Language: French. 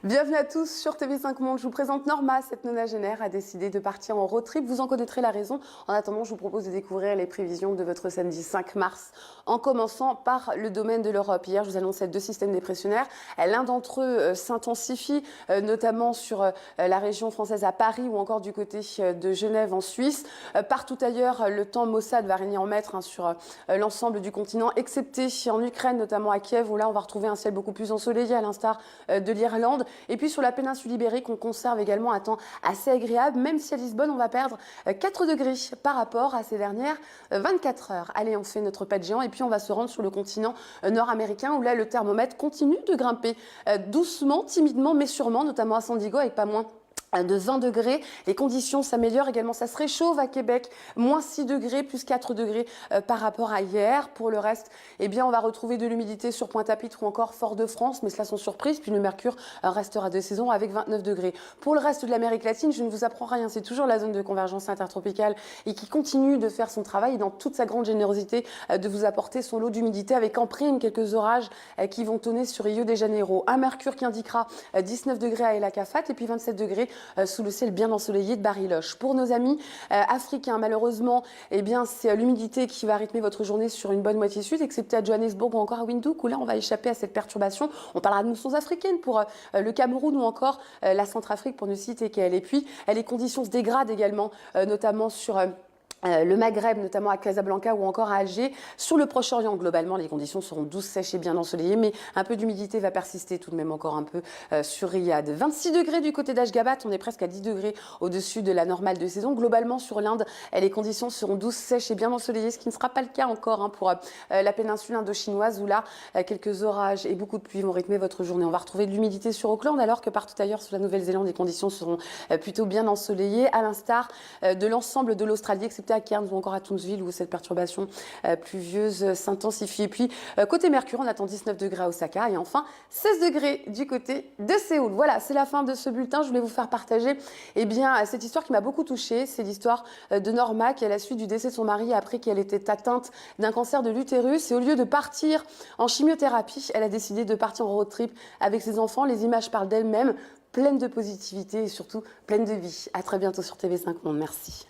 Bienvenue à tous sur TV5 Monde. Je vous présente Norma. Cette nonagénaire a décidé de partir en road trip. Vous en connaîtrez la raison. En attendant, je vous propose de découvrir les prévisions de votre samedi 5 mars. En commençant par le domaine de l'Europe. Hier, je vous annonçais 2 systèmes dépressionnaires. L'un d'entre eux s'intensifie, notamment sur la région française à Paris ou encore du côté de Genève en Suisse. Partout ailleurs, le temps maussade va régner en maître sur l'ensemble du continent, excepté en Ukraine, notamment à Kiev, où là, on va retrouver un ciel beaucoup plus ensoleillé, à l'instar de l'Irlande. Et puis sur la péninsule ibérique, on conserve également un temps assez agréable, même si à Lisbonne, on va perdre 4 degrés par rapport à ces dernières 24 heures. Allez, on fait notre pas de géant et puis on va se rendre sur le continent nord-américain où là, le thermomètre continue de grimper doucement, timidement, mais sûrement, notamment à San Diego, avec pas moins de 20 degrés. Les conditions s'améliorent également, ça se réchauffe à Québec, moins 6 degrés, plus 4 degrés par rapport à hier. Pour le reste, eh bien, on va retrouver de l'humidité sur Pointe-à-Pitre ou encore Fort-de-France, mais cela sans surprise, puis le mercure restera de saison avec 29 degrés. Pour le reste de l'Amérique latine, je ne vous apprends rien, c'est toujours la zone de convergence intertropicale et qui continue de faire son travail et dans toute sa grande générosité de vous apporter son lot d'humidité avec en prime quelques orages qui vont tonner sur Rio de Janeiro. Un mercure qui indiquera 19 degrés à El Acafat et puis 27 degrés sous le ciel bien ensoleillé de Bariloche. Pour nos amis africains, malheureusement, eh bien, c'est l'humidité qui va rythmer votre journée sur une bonne moitié sud, excepté à Johannesburg ou encore à Windhoek, où là, on va échapper à cette perturbation. On parlera de moussons africaines pour le Cameroun ou encore la Centrafrique, pour ne citer qu'elle. Et puis, les conditions se dégradent également, notamment sur le Maghreb, notamment à Casablanca ou encore à Alger. Sur le Proche-Orient, globalement, les conditions seront douces, sèches et bien ensoleillées, mais un peu d'humidité va persister tout de même encore un peu sur Riyad. 26 degrés du côté d'Ashgabat, on est presque à 10 degrés au-dessus de la normale de saison. Globalement, sur l'Inde, les conditions seront douces, sèches et bien ensoleillées, ce qui ne sera pas le cas encore pour la péninsule indo-chinoise, où là, quelques orages et beaucoup de pluie vont rythmer votre journée. On va retrouver de l'humidité sur Auckland, alors que partout ailleurs sur la Nouvelle-Zélande, les conditions seront plutôt bien ensoleillées, à l'instar de l'ensemble de l'Australie, excepté à Cairns ou encore à Townsville où cette perturbation pluvieuse s'intensifie. Et puis côté Mercure, on attend 19 degrés à Osaka et enfin 16 degrés du côté de Séoul. Voilà, c'est la fin de ce bulletin. Je voulais vous faire partager cette histoire qui m'a beaucoup touchée. C'est l'histoire de Norma qui, à la suite du décès de son mari, a appris qu'elle était atteinte d'un cancer de l'utérus et au lieu de partir en chimiothérapie, elle a décidé de partir en road trip avec ses enfants. Les images parlent d'elles-mêmes, pleines de positivité et surtout pleines de vie. À très bientôt sur TV5 Monde. Merci.